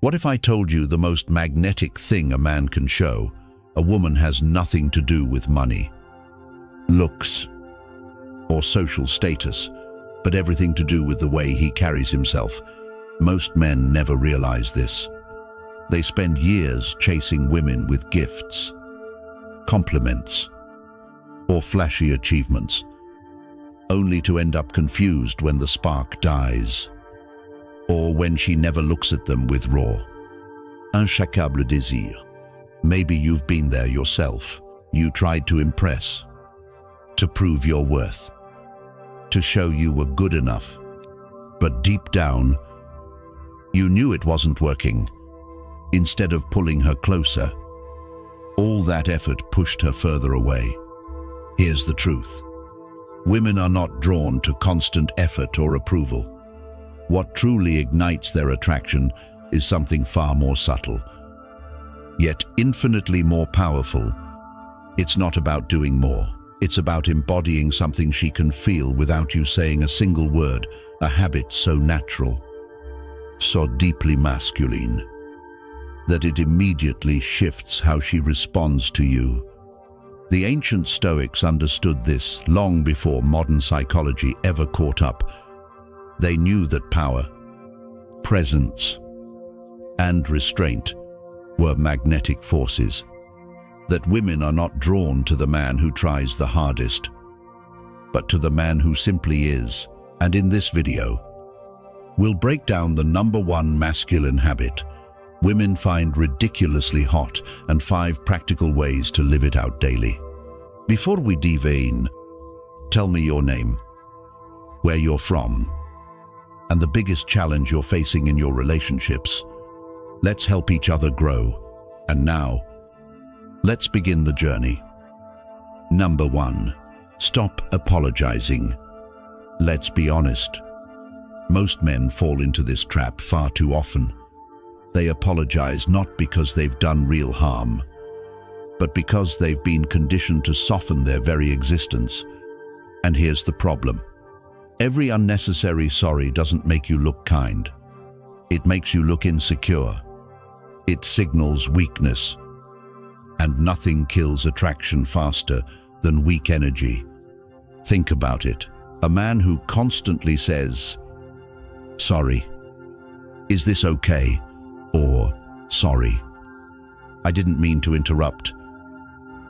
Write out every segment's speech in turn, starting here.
What if I told you the most magnetic thing a man can show, a woman, has nothing to do with money, looks, or social status, but everything to do with the way he carries himself? Most men never realize this. They spend years chasing women with gifts, compliments, or flashy achievements, only to end up confused when the spark dies, or when she never looks at them with raw, insatiable désir. Maybe you've been there yourself. You tried to impress, to prove your worth, to show you were good enough, but deep down, you knew it wasn't working. Instead of pulling her closer, all that effort pushed her further away. Here's the truth. Women are not drawn to constant effort or approval. What truly ignites their attraction is something far more subtle, yet infinitely more powerful. It's not about doing more. It's about embodying something she can feel without you saying a single word, a habit so natural, so deeply masculine, that it immediately shifts how she responds to you. The ancient Stoics understood this long before modern psychology ever caught up. They knew that power, presence, and restraint were magnetic forces, that women are not drawn to the man who tries the hardest, but to the man who simply is. And in this video, we'll break down the #1 masculine habit women find ridiculously hot and 5 practical ways to live it out daily. Before we dive in, tell me your name, where you're from, and the biggest challenge you're facing in your relationships. Let's help each other grow. And now, let's begin the journey. #1. Stop apologizing. Let's be honest. Most men fall into this trap far too often. They apologize not because they've done real harm, but because they've been conditioned to soften their very existence. And here's the problem. Every unnecessary sorry doesn't make you look kind. It makes you look insecure. It signals weakness. And nothing kills attraction faster than weak energy. Think about it. A man who constantly says, "Sorry, is this okay?" or "Sorry, I didn't mean to interrupt,"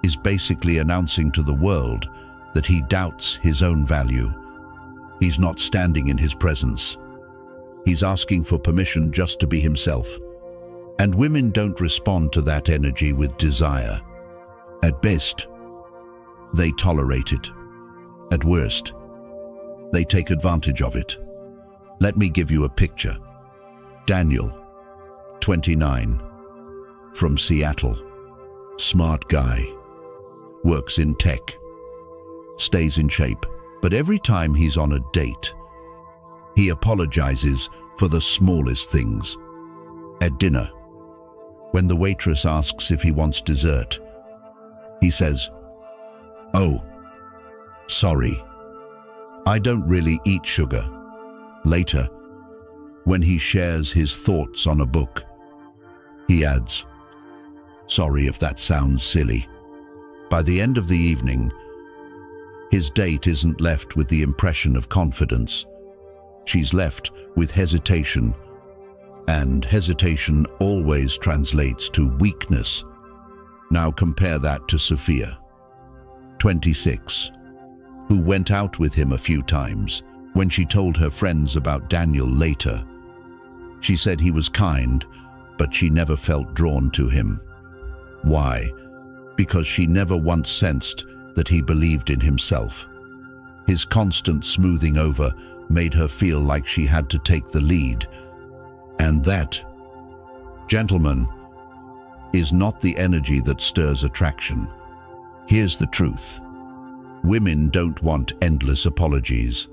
is basically announcing to the world that he doubts his own value. He's not standing in his presence. He's asking for permission just to be himself. And women don't respond to that energy with desire. At best, they tolerate it. At worst, they take advantage of it. Let me give you a picture. Daniel, 29, from Seattle. Smart guy. Works in tech. Stays in shape. But every time he's on a date, he apologizes for the smallest things. At dinner, when the waitress asks if he wants dessert, he says, "Oh, sorry, I don't really eat sugar." Later, when he shares his thoughts on a book, he adds, "Sorry if that sounds silly." By the end of the evening, his date isn't left with the impression of confidence. She's left with hesitation, and hesitation always translates to weakness. Now compare that to Sophia, 26, who went out with him a few times. When she told her friends about Daniel later, she said he was kind, but she never felt drawn to him. Why? Because she never once sensed that he believed in himself. His constant smoothing over made her feel like she had to take the lead. And that, gentlemen, is not the energy that stirs attraction. Here's the truth. Women don't want endless apologies.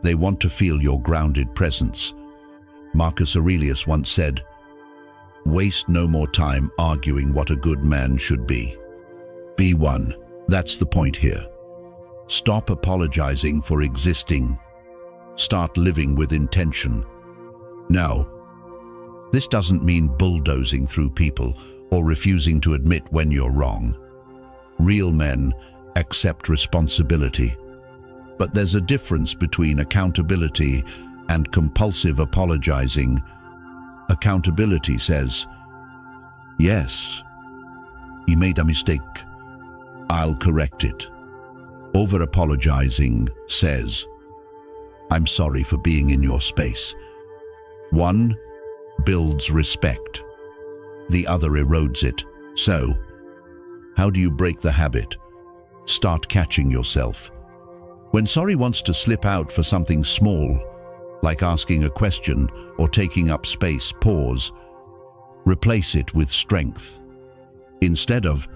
They want to feel your grounded presence. Marcus Aurelius once said, "Waste no more time arguing what a good man should be. Be one." That's the point here. Stop apologizing for existing. Start living with intention. Now, This doesn't mean bulldozing through people or refusing to admit when you're wrong. Real men accept responsibility. But there's a difference between accountability and compulsive apologizing. Accountability says, yes, he made a mistake. I'll correct it. Over-apologizing says, I'm sorry for being in your space. One builds respect. The other erodes it. So, how do you break the habit? Start catching yourself. When sorry wants to slip out for something small, like asking a question or taking up space, pause. Replace it with strength. Instead of,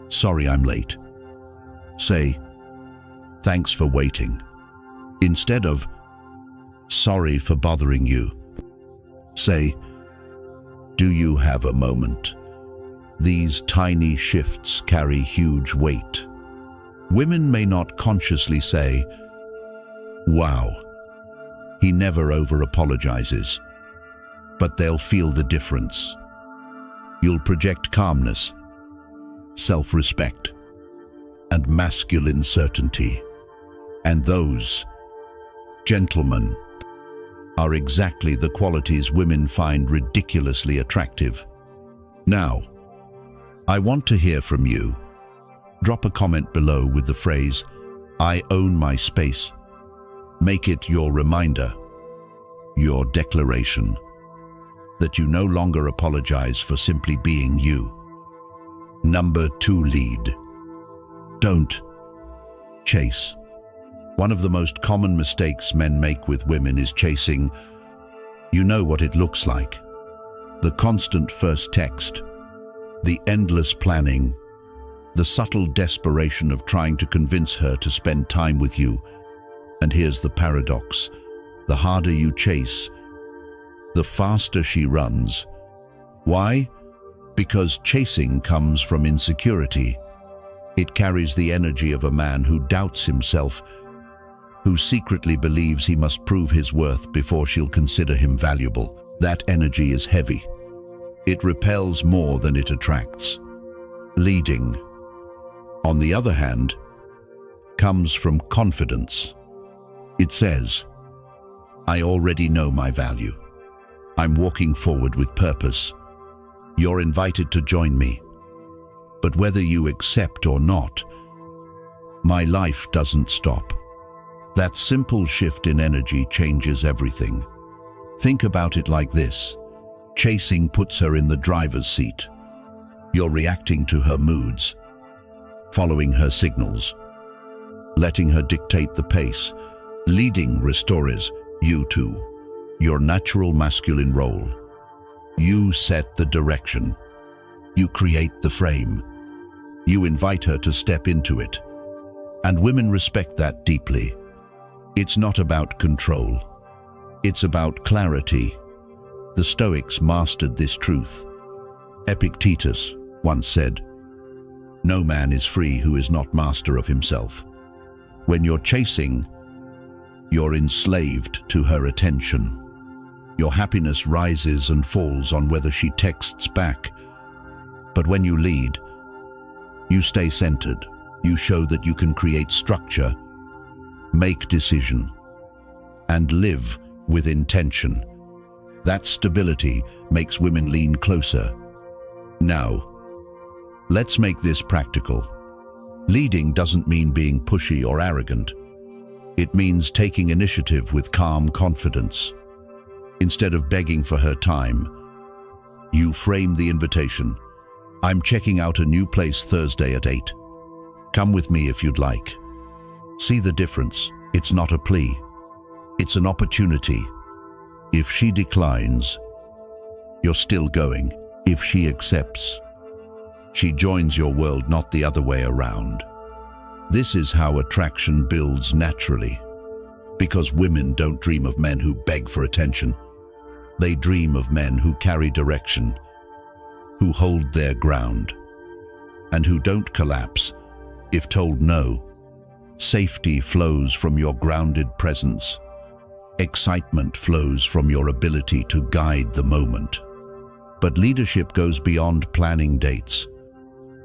sorry I'm late, say, thanks for waiting. Instead of, sorry for bothering you, say, do you have a moment? These tiny shifts carry huge weight. Women may not consciously say, wow, he never over-apologizes, but they'll feel the difference. You'll project calmness, self-respect, and masculine certainty. And those, gentlemen, are exactly the qualities women find ridiculously attractive. Now, I want to hear from you. Drop a comment below with the phrase, I own my space. Make it your reminder, your declaration, that you no longer apologize for simply being you. Number 2, lead. Don't chase. One of the most common mistakes men make with women is chasing. You know what it looks like. The constant first text, the endless planning, the subtle desperation of trying to convince her to spend time with you. And here's the paradox. The harder you chase, the faster she runs. Why? Because chasing comes from insecurity. It carries the energy of a man who doubts himself, who secretly believes he must prove his worth before she'll consider him valuable. That energy is heavy. It repels more than it attracts. Leading, on the other hand, comes from confidence. It says, I already know my value. I'm walking forward with purpose. You're invited to join me. But whether you accept or not, my life doesn't stop. That simple shift in energy changes everything. Think about it like this. Chasing puts her in the driver's seat. You're reacting to her moods, following her signals, letting her dictate the pace. Leading restores you to your natural masculine role. You set the direction. You create the frame. You invite her to step into it. And women respect that deeply. It's not about control. It's about clarity. The Stoics mastered this truth. Epictetus once said, no man is free who is not master of himself. When you're chasing, you're enslaved to her attention. Your happiness rises and falls on whether she texts back. But when you lead, you stay centered. You show that you can create structure, make decision, and live with intention. That stability makes women lean closer. Now, let's make this practical. Leading doesn't mean being pushy or arrogant. It means taking initiative with calm confidence. Instead of begging for her time, you frame the invitation. I'm checking out a new place Thursday at 8. Come with me if you'd like. See the difference? It's not a plea. It's an opportunity. If she declines, you're still going. If she accepts, she joins your world, not the other way around. This is how attraction builds naturally. Because women don't dream of men who beg for attention. They dream of men who carry direction, who hold their ground, and who don't collapse if told no. Safety flows from your grounded presence. Excitement flows from your ability to guide the moment. But leadership goes beyond planning dates.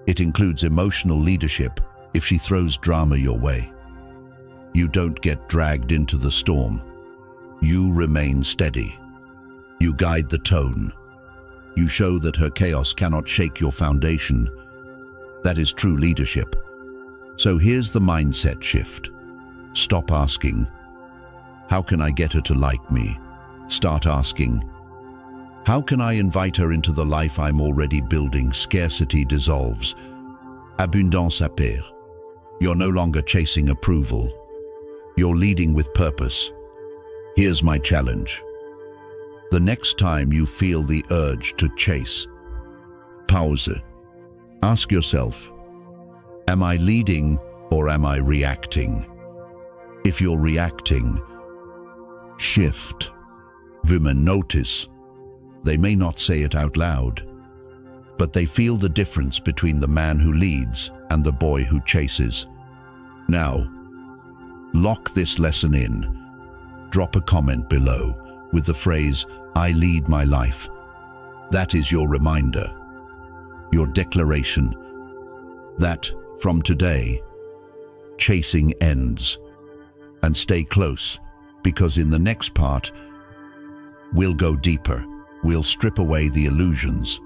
It includes emotional leadership if she throws drama your way. You don't get dragged into the storm. You remain steady. You guide the tone. You show that her chaos cannot shake your foundation. That is true leadership. So here's the mindset shift. Stop asking, how can I get her to like me? Start asking, how can I invite her into the life I'm already building? Scarcity dissolves. Abondance apparaît. You're no longer chasing approval. You're leading with purpose. Here's my challenge. The next time you feel the urge to chase, pause. Ask yourself, am I leading or am I reacting? If you're reacting, shift. Women notice. They may not say it out loud, but they feel the difference between the man who leads and the boy who chases. Now, lock this lesson in. Drop a comment below with the phrase, I lead my life. That is your reminder, your declaration that from today, chasing ends. And stay close, because in the next part, we'll go deeper. We'll strip away the illusions,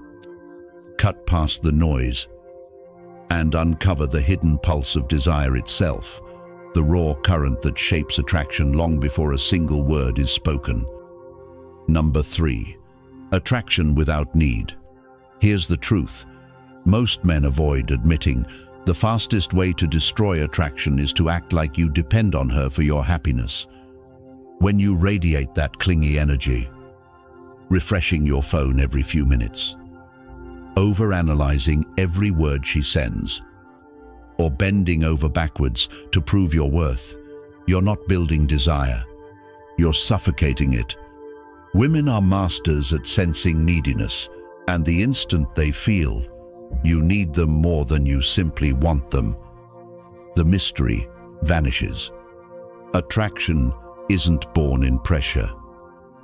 cut past the noise, and uncover the hidden pulse of desire itself, the raw current that shapes attraction long before a single word is spoken. Number 3, attraction without need. Here's the truth. Most men avoid admitting the fastest way to destroy attraction is to act like you depend on her for your happiness. When you radiate that clingy energy, refreshing your phone every few minutes, overanalyzing every word she sends, or bending over backwards to prove your worth, you're not building desire. You're suffocating it. Women are masters at sensing neediness, and the instant they feel you need them more than you simply want them, the mystery vanishes. Attraction isn't born in pressure.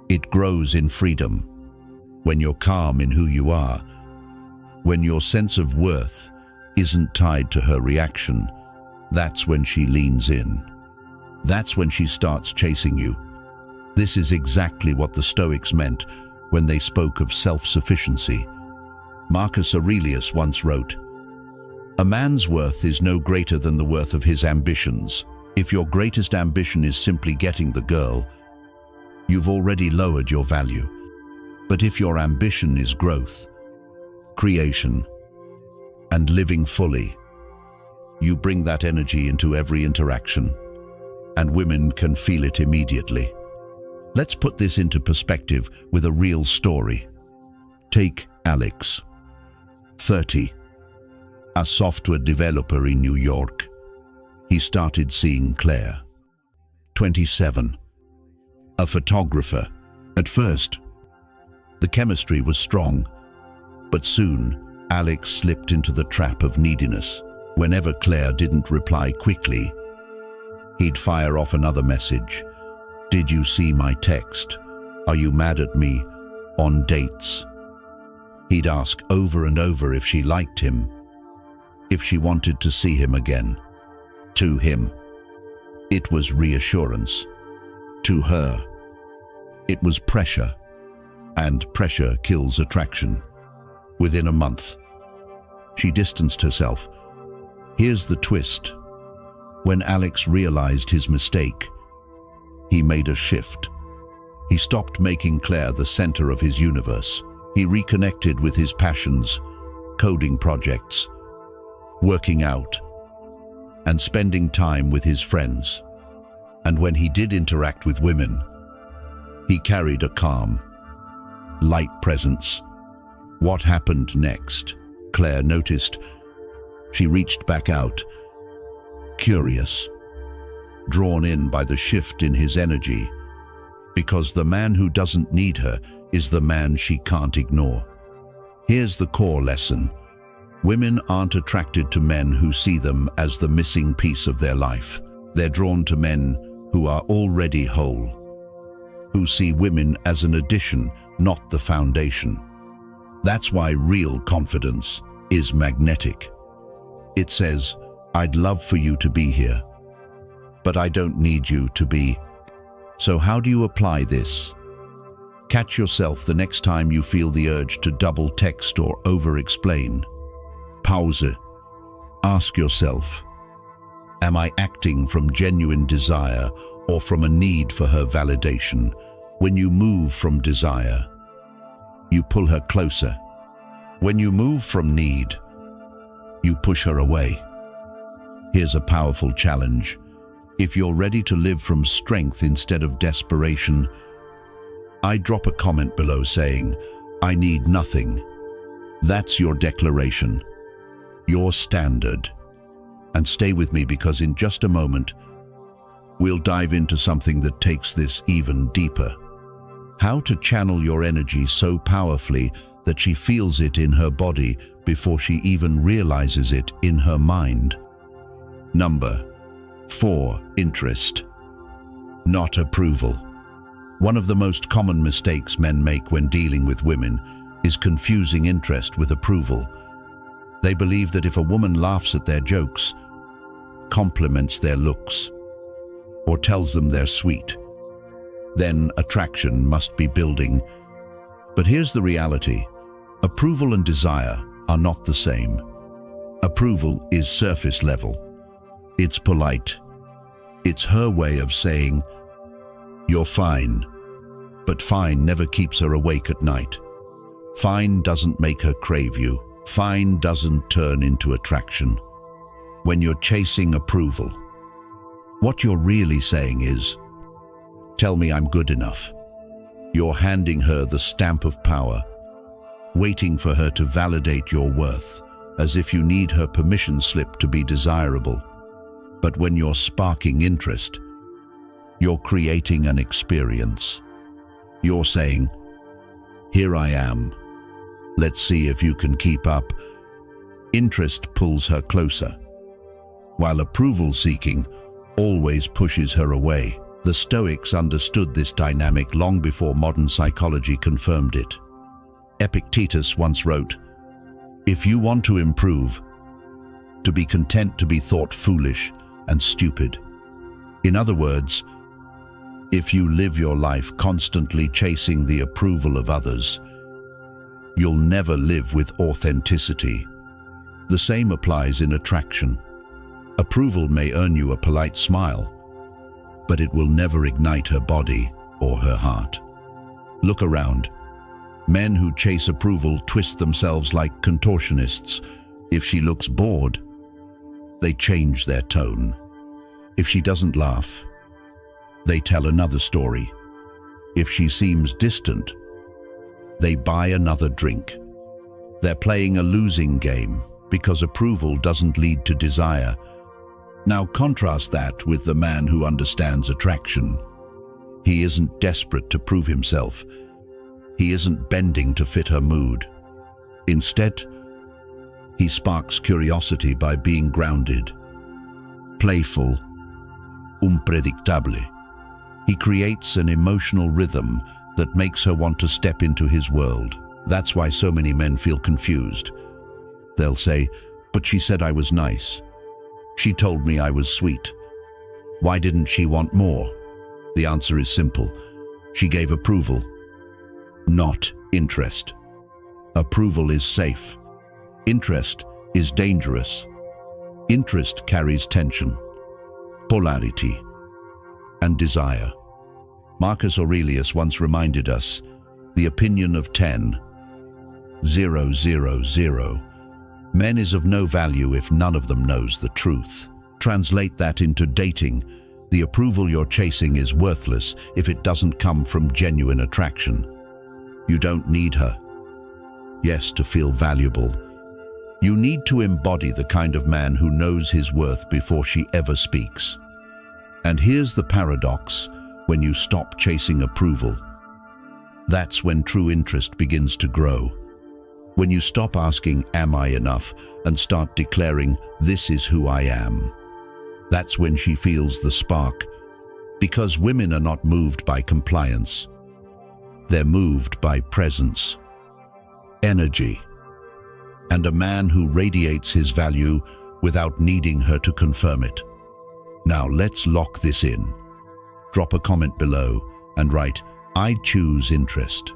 It grows in freedom. When you're calm in who you are, when your sense of worth isn't tied to her reaction, that's when she leans in. That's when she starts chasing you. This is exactly what the Stoics meant when they spoke of self-sufficiency. Marcus Aurelius once wrote, "A man's worth is no greater than the worth of his ambitions. If your greatest ambition is simply getting the girl, you've already lowered your value. But if your ambition is growth, creation, and living fully, you bring that energy into every interaction, and women can feel it immediately." Let's put this into perspective with a real story. Take Alex, 30, a software developer in New York. He started seeing Claire, 27, a photographer. At first, the chemistry was strong, but soon Alex slipped into the trap of neediness. Whenever Claire didn't reply quickly, he'd fire off another message. "Did you see my text? Are you mad at me? On dates?" He'd ask over and over if she liked him, if she wanted to see him again. To him, it was reassurance. To her, it was pressure, and pressure kills attraction. Within a month, she distanced herself. Here's the twist. When Alex realized his mistake, he made a shift. He stopped making Claire the center of his universe. He reconnected with his passions, coding projects, working out, and spending time with his friends. And when he did interact with women, he carried a calm, light presence. What happened next? Claire noticed. She reached back out, curious, drawn in by the shift in his energy, because the man who doesn't need her is the man she can't ignore. Here's the core lesson. Women aren't attracted to men who see them as the missing piece of their life. They're drawn to men who are already whole. who see women as an addition, not the foundation. That's why real confidence is magnetic. It says, "I'd love for you to be here, but I don't need you to be." So how do you apply this? Catch yourself the next time you feel the urge to double text or over-explain. Pause. Ask yourself, am I acting from genuine desire or from a need for her validation? When you move from desire, you pull her closer. When you move from need, you push her away. Here's a powerful challenge. If you're ready to live from strength instead of desperation, I drop a comment below saying, "I need nothing." That's your declaration, your standard. And stay with me, because in just a moment, we'll dive into something that takes this even deeper. How to channel your energy so powerfully that she feels it in her body before she even realizes it in her mind. Number 4, interest, not approval. One of the most common mistakes men make when dealing with women is confusing interest with approval. They believe that if a woman laughs at their jokes, compliments their looks, or tells them they're sweet, then attraction must be building. But here's the reality. Approval and desire are not the same. Approval is surface level. It's polite. It's her way of saying, "You're fine." But fine never keeps her awake at night. Fine doesn't make her crave you. Fine doesn't turn into attraction. When you're chasing approval, what you're really saying is, "Tell me I'm good enough." You're handing her the stamp of power, waiting for her to validate your worth, as if you need her permission slip to be desirable. But when you're sparking interest, you're creating an experience. You're saying, "Here I am. Let's see if you can keep up." Interest pulls her closer, while approval-seeking always pushes her away. The Stoics understood this dynamic long before modern psychology confirmed it. Epictetus once wrote, "If you want to improve, to be content to be thought foolish and stupid." In other words, if you live your life constantly chasing the approval of others, you'll never live with authenticity. The same applies in attraction. Approval may earn you a polite smile, but it will never ignite her body or her heart. Look around. Men who chase approval twist themselves like contortionists. If she looks bored, they change their tone. If she doesn't laugh, they tell another story. If she seems distant, they buy another drink. They're playing a losing game because approval doesn't lead to desire. Now contrast that with the man who understands attraction. He isn't desperate to prove himself. He isn't bending to fit her mood. Instead, he sparks curiosity by being grounded, playful, unpredictable. He creates an emotional rhythm that makes her want to step into his world. That's why so many men feel confused. They'll say, "But she said I was nice. She told me I was sweet. Why didn't she want more?" The answer is simple. She gave approval, not interest. Approval is safe. Interest is dangerous. Interest carries tension, polarity, and desire. Marcus Aurelius once reminded us, the opinion of 10,000 men is of no value if none of them knows the truth. Translate that into dating. The approval you're chasing is worthless if it doesn't come from genuine attraction. You don't need her, yes, to feel valuable. You need to embody the kind of man who knows his worth before she ever speaks. And here's the paradox: when you stop chasing approval, that's when true interest begins to grow. When you stop asking, "Am I enough?" and start declaring, "This is who I am," that's when she feels the spark, Because women are not moved by compliance. They're moved by presence, energy, and a man who radiates his value without needing her to confirm it. Now let's lock this in. Drop a comment below and write, "I choose interest."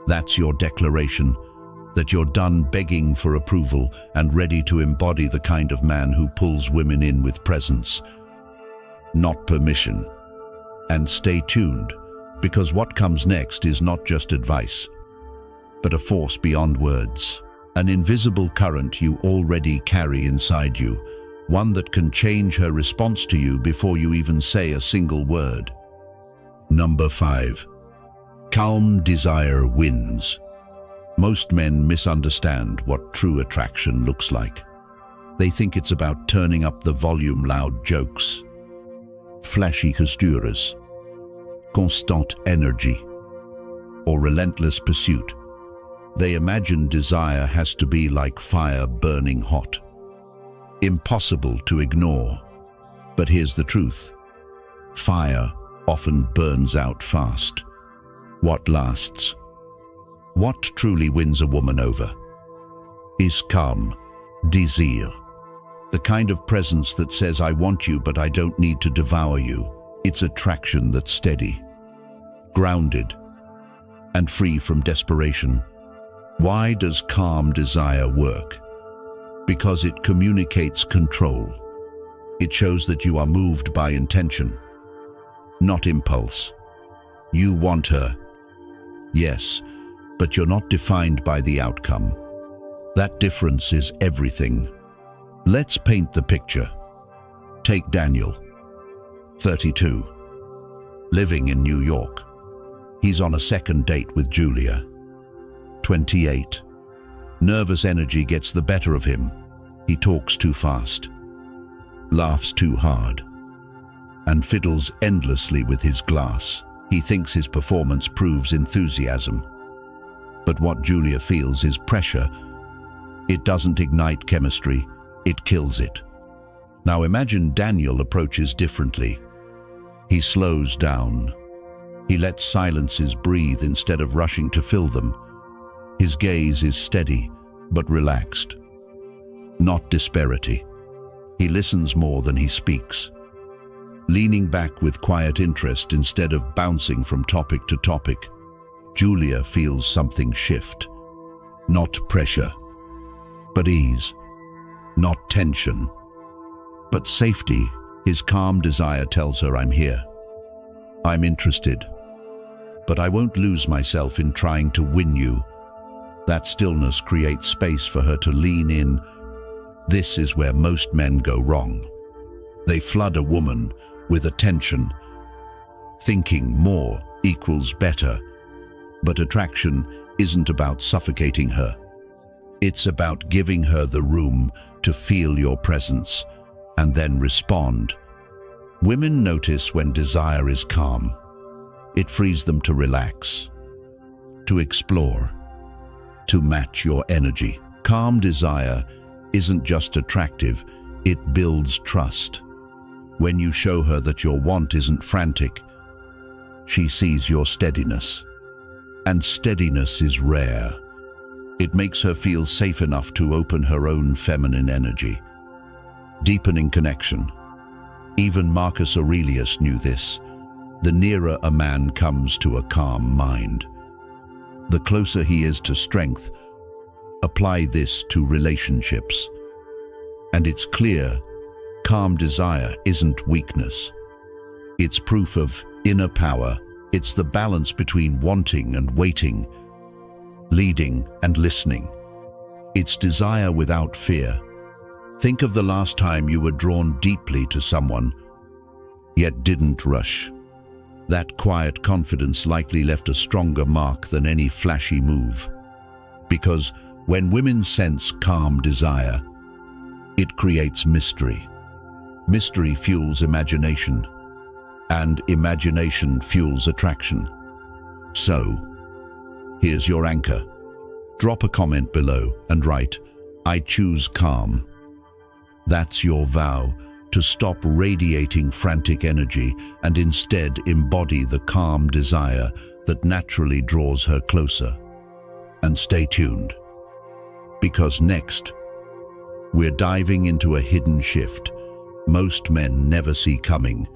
That's your declaration that you're done begging for approval and ready to embody the kind of man who pulls women in with presence, not permission. And stay tuned, because what comes next is not just advice, but a force beyond words, an invisible current you already carry inside you, one that can change her response to you before you even say a single word. Number 5. Calm desire wins. Most men misunderstand what true attraction looks like. They think it's about turning up the volume, loud jokes, flashy costuras, constant energy, or relentless pursuit. They imagine desire has to be like fire burning hot, impossible to ignore. But here's the truth. Fire often burns out fast. What lasts? What truly wins a woman over is calm desire. The kind of presence that says, "I want you, but I don't need to devour you." It's attraction that's steady, grounded, and free from desperation. Why does calm desire work? Because it communicates control. It shows that you are moved by intention, not impulse. You want her, yes, but you're not defined by the outcome. That difference is everything. Let's paint the picture. Take Daniel, 32, living in New York. He's on a second date with Julia, 28. Nervous energy gets the better of him. He talks too fast, laughs too hard, and fiddles endlessly with his glass. He thinks his performance proves enthusiasm. But what Julia feels is pressure. It doesn't ignite chemistry, it kills it. Now imagine Daniel approaches differently. He slows down. He lets silences breathe instead of rushing to fill them. His gaze is steady, but relaxed. Not disparity. He listens more than he speaks, leaning back with quiet interest instead of bouncing from topic to topic. Julia feels something shift. Not pressure, but ease. Not tension, but safety. His calm desire tells her, "I'm here. I'm interested, but I won't lose myself in trying to win you." That stillness creates space for her to lean in. This is where most men go wrong. They flood a woman with attention, thinking more equals better. But attraction isn't about suffocating her. It's about giving her the room to feel your presence and then respond. Women notice when desire is calm. It frees them to relax, to explore, to match your energy. Calm desire isn't just attractive, it builds trust. When you show her that your want isn't frantic, she sees your steadiness. And steadiness is rare. It makes her feel safe enough to open her own feminine energy, deepening connection. Even Marcus Aurelius knew this. The nearer a man comes to a calm mind, the closer he is to strength. Apply this to relationships, and it's clear, calm desire isn't weakness. It's proof of inner power. It's the balance between wanting and waiting, leading and listening. It's desire without fear. Think of the last time you were drawn deeply to someone, yet didn't rush. That quiet confidence likely left a stronger mark than any flashy move. Because when women sense calm desire, it creates mystery. Mystery fuels imagination, and imagination fuels attraction. So, here's your anchor. Drop a comment below and write, "I choose calm." That's your vow to stop radiating frantic energy and instead embody the calm desire that naturally draws her closer. And stay tuned, because next, we're diving into a hidden shift most men never see coming,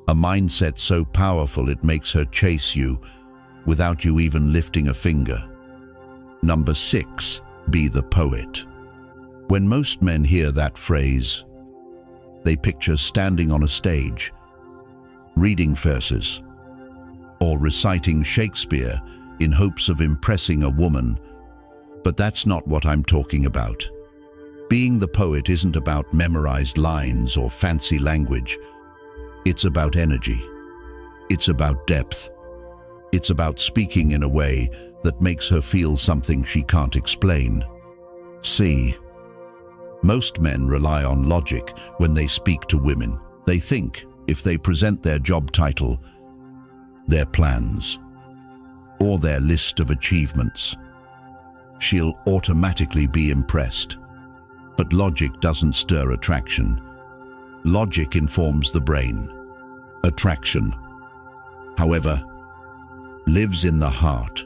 a mindset so powerful it makes her chase you without you even lifting a finger. Number 6, be the poet. When most men hear that phrase, they picture standing on a stage, reading verses, or reciting Shakespeare in hopes of impressing a woman. But that's not what I'm talking about. Being the poet isn't about memorized lines or fancy language. It's about energy. It's about depth. It's about speaking in a way that makes her feel something she can't explain. See, most men rely on logic when they speak to women. They think if they present their job title, their plans, or their list of achievements, she'll automatically be impressed. But logic doesn't stir attraction. Logic informs the brain. Attraction, however, lives in the heart,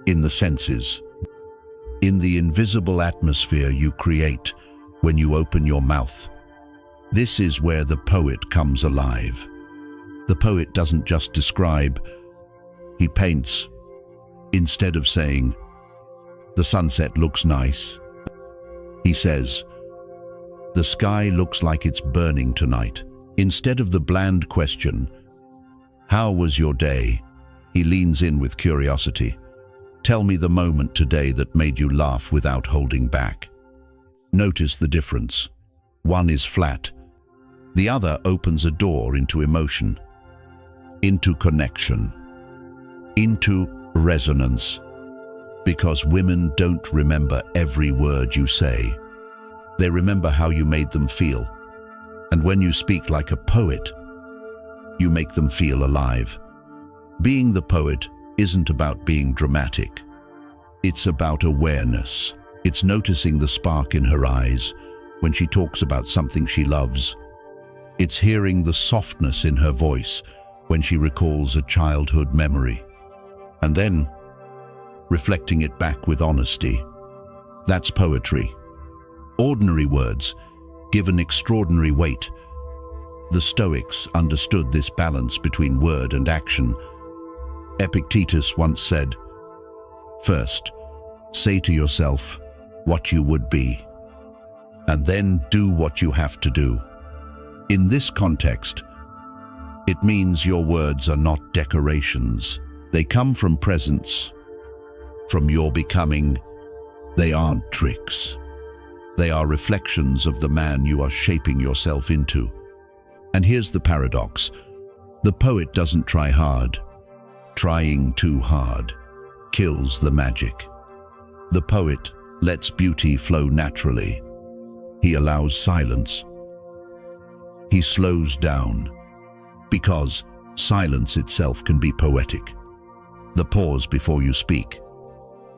in the senses, in the invisible atmosphere you create when you open your mouth. This is where the poet comes alive. The poet doesn't just describe, he paints. Instead of saying, "The sunset looks nice," he says, "The sky looks like it's burning tonight." Instead of the bland question, "How was your day?" he leans in with curiosity. "Tell me the moment today that made you laugh without holding back." Notice the difference. One is flat. The other opens a door into emotion, into connection, into resonance. Because women don't remember every word you say. They remember how you made them feel. And when you speak like a poet, you make them feel alive. Being the poet isn't about being dramatic. It's about awareness. It's noticing the spark in her eyes when she talks about something she loves. It's hearing the softness in her voice when she recalls a childhood memory. And then reflecting it back with honesty. That's poetry. Ordinary words given extraordinary weight. The Stoics understood this balance between word and action. Epictetus once said, "First, say to yourself what you would be, and then do what you have to do." In this context, it means your words are not decorations. They come from presence, from your becoming. They aren't tricks. They are reflections of the man you are shaping yourself into. And here's the paradox. The poet doesn't try hard. Trying too hard kills the magic. The poet lets beauty flow naturally. He allows silence. He slows down, because silence itself can be poetic. The pause before you speak,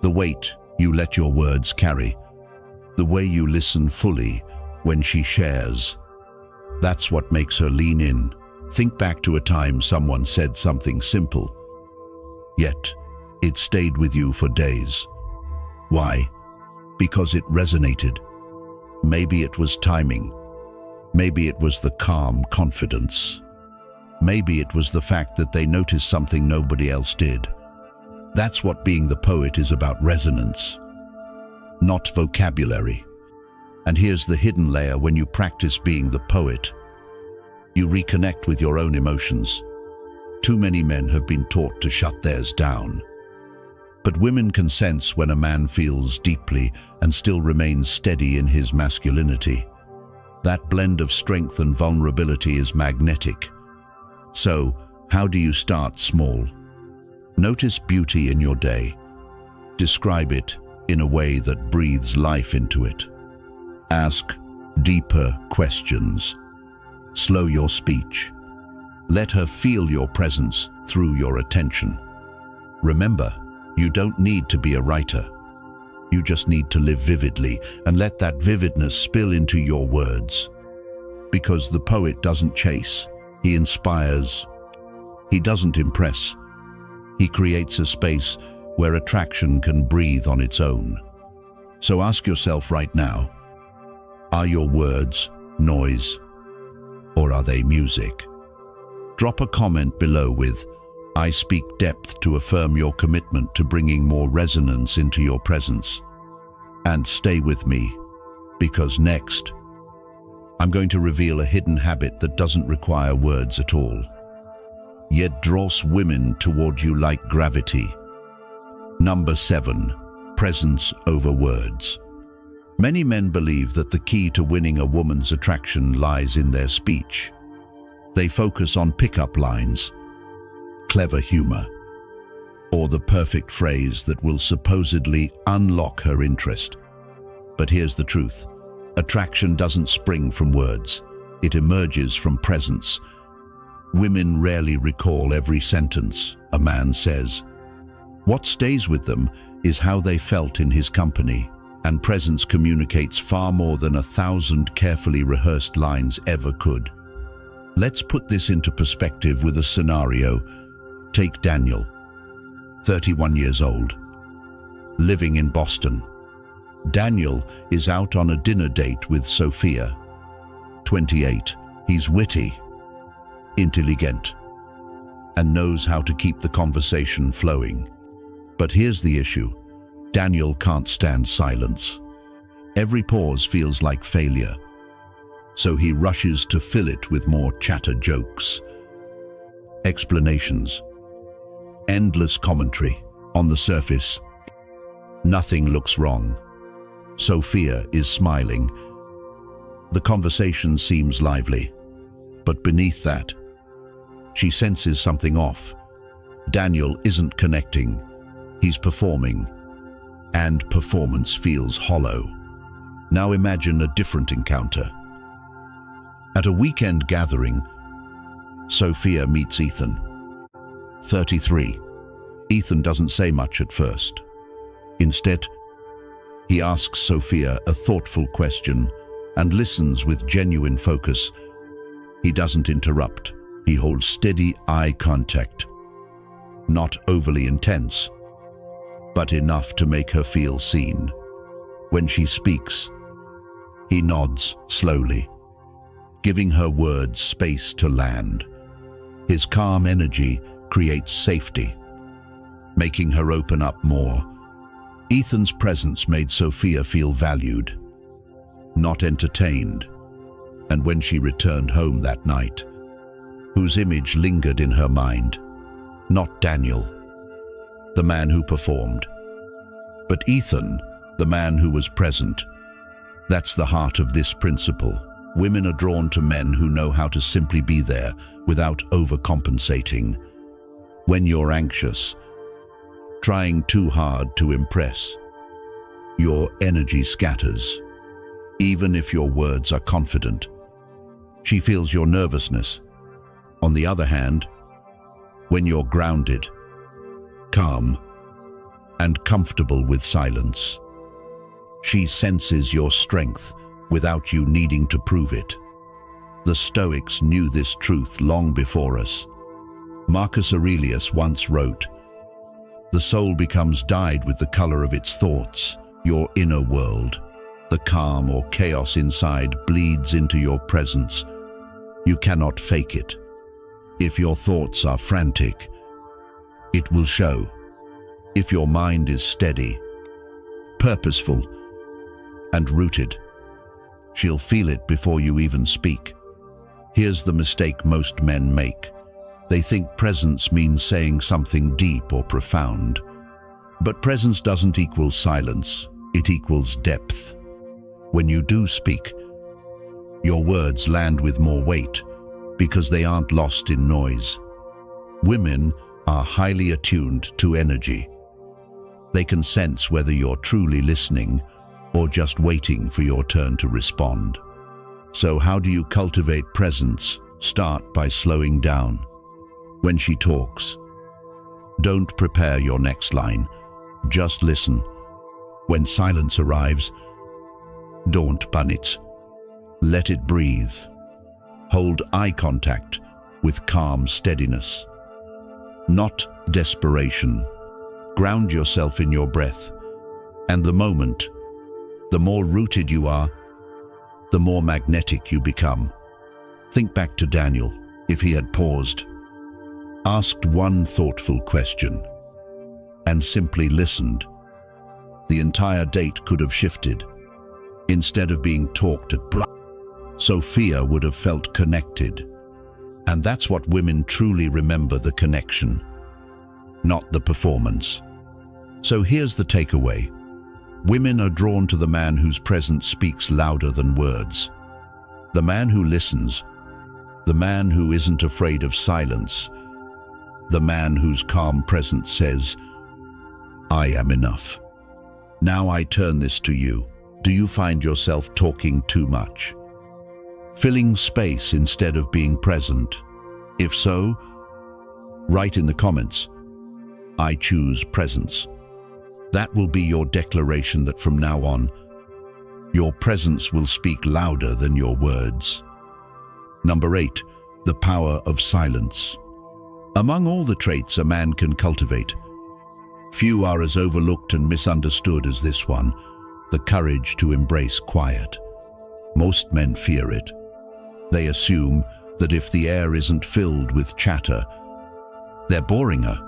the weight you let your words carry, the way you listen fully when she shares. That's what makes her lean in. Think back to a time someone said something simple, yet it stayed with you for days. Why? Because it resonated. Maybe it was timing. Maybe it was the calm confidence. Maybe it was the fact that they noticed something nobody else did. That's what being the poet is about: resonance, not vocabulary. And here's the hidden layer: when you practice being the poet, you reconnect with your own emotions. Too many men have been taught to shut theirs down. But women can sense when a man feels deeply and still remains steady in his masculinity. That blend of strength and vulnerability is magnetic. So, how do you start small? Notice beauty in your day. Describe it in a way that breathes life into it. Ask deeper questions. Slow your speech. Let her feel your presence through your attention. Remember, you don't need to be a writer. You just need to live vividly and let that vividness spill into your words. Because the poet doesn't chase, he inspires. He doesn't impress. He creates a space where attraction can breathe on its own. So ask yourself right now, are your words noise, or are they music? Drop a comment below with, "I speak depth," to affirm your commitment to bringing more resonance into your presence. And stay with me, because next, I'm going to reveal a hidden habit that doesn't require words at all, yet draws women toward you like gravity. Number 7, presence over words. Many men believe that the key to winning a woman's attraction lies in their speech. They focus on pickup lines, clever humor, or the perfect phrase that will supposedly unlock her interest. But here's the truth. Attraction doesn't spring from words. It emerges from presence. Women rarely recall every sentence a man says. What stays with them is how they felt in his company, and presence communicates far more than 1,000 carefully rehearsed lines ever could. Let's put this into perspective with a scenario. Take Daniel, 31 years old, living in Boston. Daniel is out on a dinner date with Sophia, 28. He's witty, intelligent, and knows how to keep the conversation flowing. But here's the issue. Daniel can't stand silence. Every pause feels like failure. So he rushes to fill it with more chatter, jokes, explanations, endless commentary. On the surface, nothing looks wrong. Sophia is smiling. The conversation seems lively. But beneath that, she senses something off. Daniel isn't connecting. He's performing. And performance feels hollow. Now imagine a different encounter. At a weekend gathering, Sophia meets Ethan, 33. Ethan doesn't say much at first. Instead, he asks Sophia a thoughtful question and listens with genuine focus. He doesn't interrupt. He holds steady eye contact. Not overly intense, but enough to make her feel seen. When she speaks, he nods slowly, giving her words space to land. His calm energy creates safety, making her open up more. Ethan's presence made Sophia feel valued, not entertained. And when she returned home that night, whose image lingered in her mind? Not Daniel, the man who performed, but Ethan, the man who was present. That's the heart of this principle. Women are drawn to men who know how to simply be there without overcompensating. When you're anxious, trying too hard to impress, your energy scatters. Even if your words are confident, she feels your nervousness. On the other hand, when you're grounded, calm, and comfortable with silence, she senses your strength without you needing to prove it. The Stoics knew this truth long before us. Marcus Aurelius once wrote, "The soul becomes dyed with the color of its thoughts. Your inner world, the calm or chaos inside, bleeds into your presence. You cannot fake it. If your thoughts are frantic, it will show. If your mind is steady, purposeful, and rooted, she'll feel it before you even speak." Here's the mistake most men make. They think presence means saying something deep or profound. But presence doesn't equal silence, it equals depth. When you do speak, your words land with more weight because they aren't lost in noise. Women are highly attuned to energy. They can sense whether you're truly listening or just waiting for your turn to respond. So how do you cultivate presence? Start by slowing down. When she talks, don't prepare your next line. Just listen. When silence arrives, don't panic. Let it breathe. Hold eye contact with calm steadiness. Not desperation. Ground yourself in your breath. And the moment, the more rooted you are, the more magnetic you become. Think back to Daniel, if he had paused, asked one thoughtful question, and simply listened. The entire date could have shifted. Instead of being talked at, Sophia would have felt connected. And that's what women truly remember, the connection, not the performance. So here's the takeaway. Women are drawn to the man whose presence speaks louder than words. The man who listens. The man who isn't afraid of silence. The man whose calm presence says, "I am enough." Now I turn this to you. Do you find yourself talking too much? Filling space instead of being present? If so, write in the comments, "I choose presence." That will be your declaration that from now on, your presence will speak louder than your words. Number 8, the power of silence. Among all the traits a man can cultivate, few are as overlooked and misunderstood as this one, the courage to embrace quiet. Most men fear it. They assume that if the air isn't filled with chatter, they're boring her,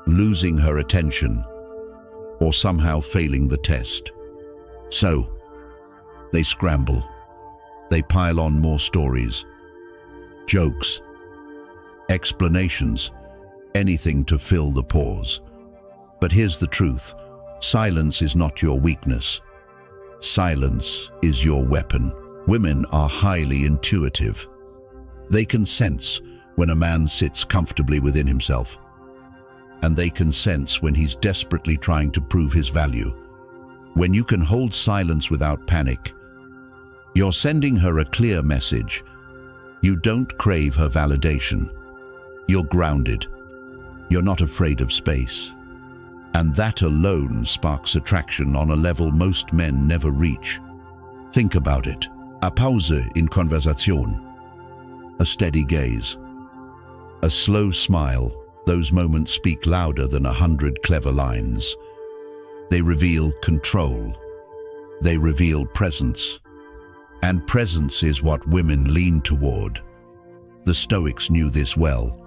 losing her attention, or somehow failing the test. So, they scramble. They pile on more stories, jokes, explanations, anything to fill the pause. But here's the truth. Silence is not your weakness. Silence is your weapon. Women are highly intuitive. They can sense when a man sits comfortably within himself, and they can sense when he's desperately trying to prove his value. When you can hold silence without panic, you're sending her a clear message. You don't crave her validation. You're grounded. You're not afraid of space. And that alone sparks attraction on a level most men never reach. Think about it. A pause in conversation. A steady gaze. A slow smile. Those moments speak louder than 100 clever lines. They reveal control. They reveal presence. And presence is what women lean toward. The Stoics knew this well.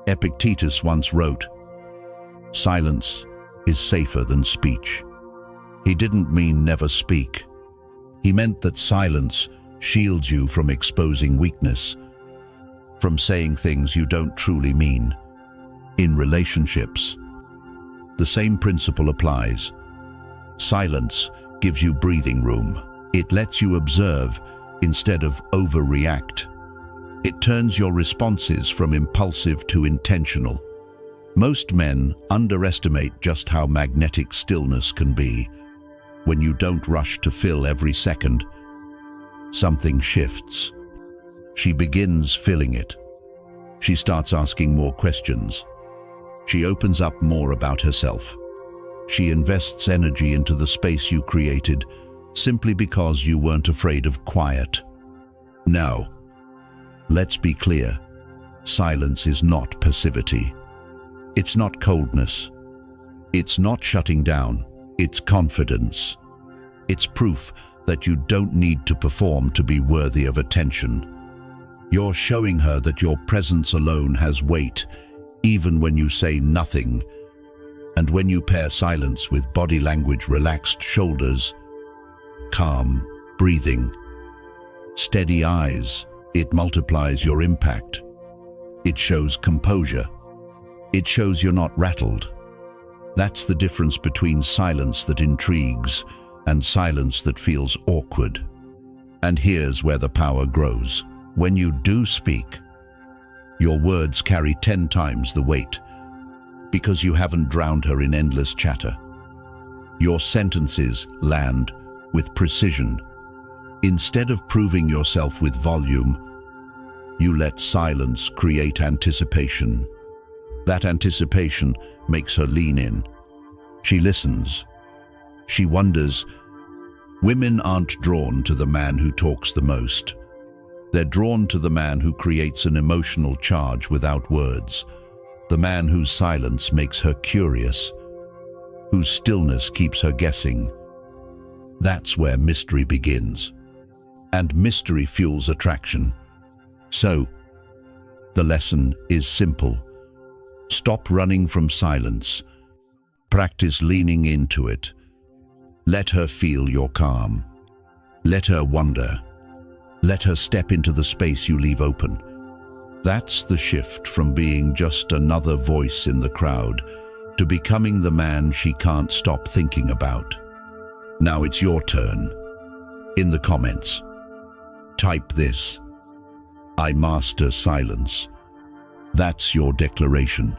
Epictetus once wrote, "Silence is safer than speech." He didn't mean never speak. He meant that silence shields you from exposing weakness, from saying things you don't truly mean. In relationships, the same principle applies. Silence gives you breathing room. It lets you observe instead of overreact. It turns your responses from impulsive to intentional. Most men underestimate just how magnetic stillness can be. When you don't rush to fill every second, something shifts. She begins filling it. She starts asking more questions. She opens up more about herself. She invests energy into the space you created simply because you weren't afraid of quiet. Now, let's be clear. Silence is not passivity. It's not coldness. It's not shutting down. It's confidence. It's proof that you don't need to perform to be worthy of attention. You're showing her that your presence alone has weight, even when you say nothing. And when you pair silence with body language, relaxed shoulders, calm breathing, steady eyes, it multiplies your impact. It shows composure. It shows you're not rattled. That's the difference between silence that intrigues and silence that feels awkward. And here's where the power grows. When you do speak, your words carry 10 times the weight, because you haven't drowned her in endless chatter. Your sentences land with precision. Instead of proving yourself with volume, you let silence create anticipation. That anticipation makes her lean in. She listens. She wonders. Women aren't drawn to the man who talks the most. They're drawn to the man who creates an emotional charge without words, the man whose silence makes her curious, whose stillness keeps her guessing. That's where mystery begins. And mystery fuels attraction. So, the lesson is simple. Stop running from silence. Practice leaning into it. Let her feel your calm. Let her wonder. Let her step into the space you leave open. That's the shift from being just another voice in the crowd to becoming the man she can't stop thinking about. Now it's your turn. In the comments, type this: I master silence. That's your declaration.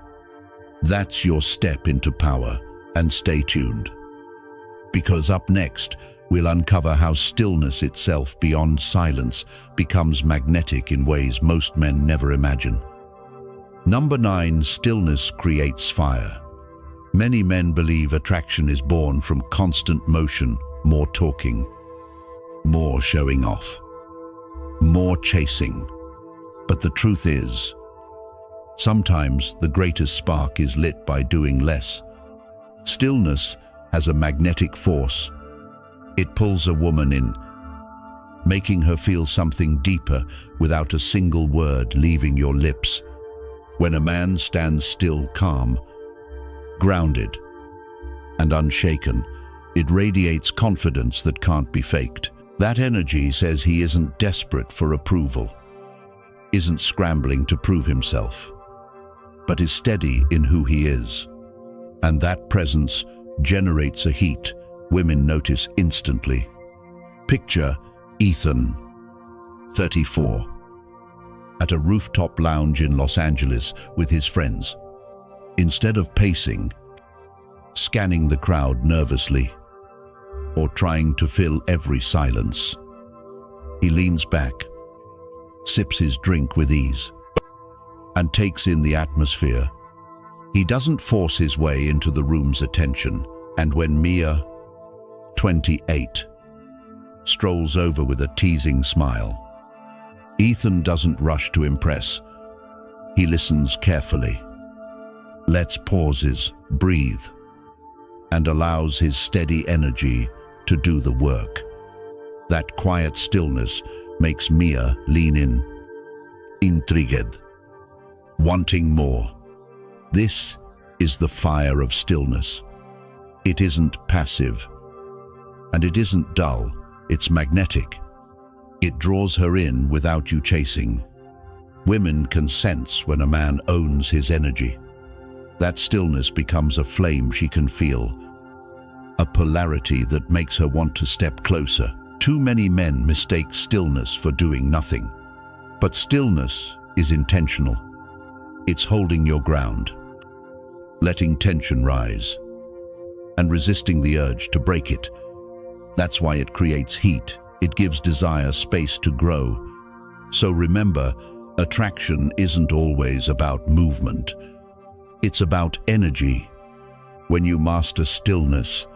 That's your step into power. And stay tuned. Because up next, we'll uncover how stillness itself beyond silence becomes magnetic in ways most men never imagine. Number 9, stillness creates fire. Many men believe attraction is born from constant motion, more talking, more showing off, more chasing. But the truth is, sometimes the greatest spark is lit by doing less. Stillness has a magnetic force. It pulls a woman in, making her feel something deeper without a single word leaving your lips. When a man stands still, calm, grounded, and unshaken, it radiates confidence that can't be faked. That energy says he isn't desperate for approval, isn't scrambling to prove himself, but is steady in who he is. And that presence generates a heat women notice instantly. Picture Ethan, 34, at a rooftop lounge in Los Angeles with his friends. Instead of pacing, scanning the crowd nervously, or trying to fill every silence, he leans back, sips his drink with ease, and takes in the atmosphere. He doesn't force his way into the room's attention, and when Mia, 28, strolls over with a teasing smile, Ethan doesn't rush to impress. He listens carefully, lets pauses breathe, and allows his steady energy to do the work. That quiet stillness makes Mia lean in, intrigued, wanting more. This is the fire of stillness. It isn't passive, and it isn't dull. It's magnetic. It draws her in without you chasing. Women can sense when a man owns his energy. That stillness becomes a flame she can feel, a polarity that makes her want to step closer. Too many men mistake stillness for doing nothing. But stillness is intentional. It's holding your ground, letting tension rise, and resisting the urge to break it. That's why it creates heat. It gives desire space to grow. So remember, attraction isn't always about movement. It's about energy. When you master stillness,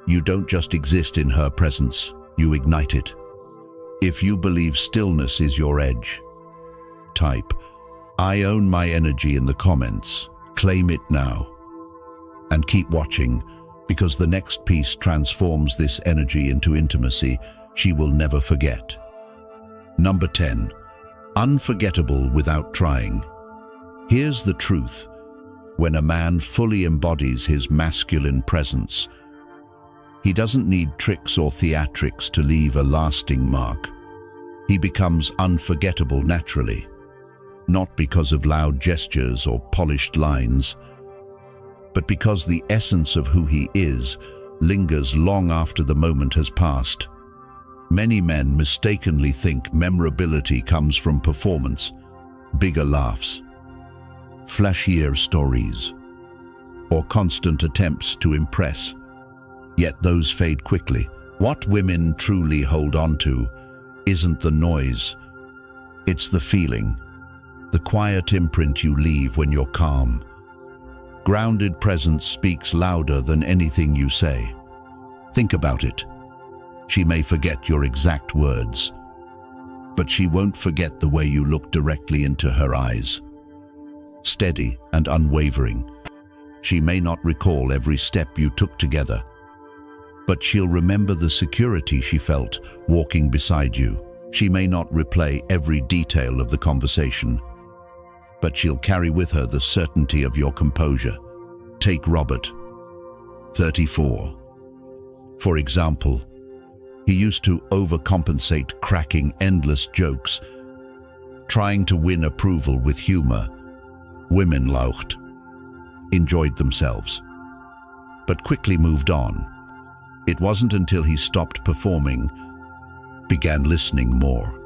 you don't just exist in her presence, you ignite it. If you believe stillness is your edge, type, I own my energy in the comments. Claim it now. And keep watching, because the next piece transforms this energy into intimacy she will never forget. Number 10. Unforgettable without trying. Here's the truth. When a man fully embodies his masculine presence, he doesn't need tricks or theatrics to leave a lasting mark. He becomes unforgettable naturally, not because of loud gestures or polished lines, but because the essence of who he is lingers long after the moment has passed. Many men mistakenly think memorability comes from performance, bigger laughs, flashier stories, or constant attempts to impress. Yet those fade quickly. What women truly hold on to isn't the noise, it's the feeling, the quiet imprint you leave when you're calm. Grounded presence speaks louder than anything you say. Think about it. She may forget your exact words, but she won't forget the way you look directly into her eyes. Steady and unwavering. She may not recall every step you took together, but she'll remember the security she felt walking beside you. She may not replay every detail of the conversation, but she'll carry with her the certainty of your composure. Take Robert, 34. For example, he used to overcompensate, cracking endless jokes, trying to win approval with humor. Women laughed, enjoyed themselves, but quickly moved on. It wasn't until he stopped performing, began listening more,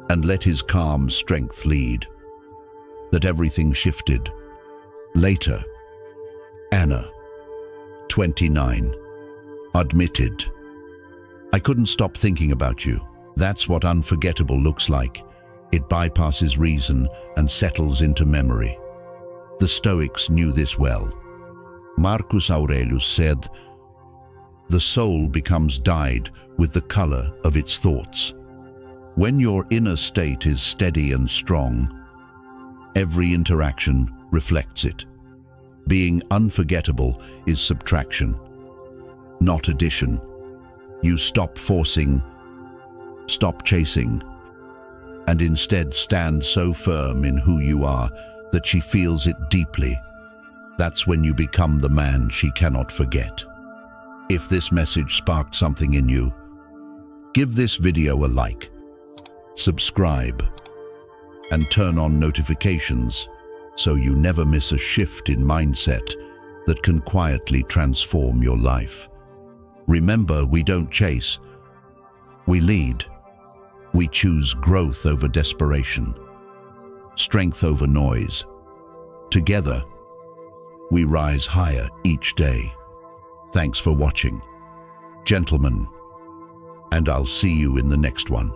and let his calm strength lead, that everything shifted. Later, Anna, 29, admitted, "I couldn't stop thinking about you. That's what unforgettable looks like. It bypasses reason and settles into memory." The Stoics knew this well. Marcus Aurelius said, "The soul becomes dyed with the color of its thoughts." When your inner state is steady and strong, every interaction reflects it. Being unforgettable is subtraction, not addition. You stop forcing, stop chasing, and instead stand so firm in who you are that she feels it deeply. That's when you become the man she cannot forget. If this message sparked something in you, give this video a like, subscribe, and turn on notifications so you never miss a shift in mindset that can quietly transform your life. Remember, we don't chase, we lead. We choose growth over desperation, strength over noise. Together, we rise higher each day. Thanks for watching, gentlemen, and I'll see you in the next one.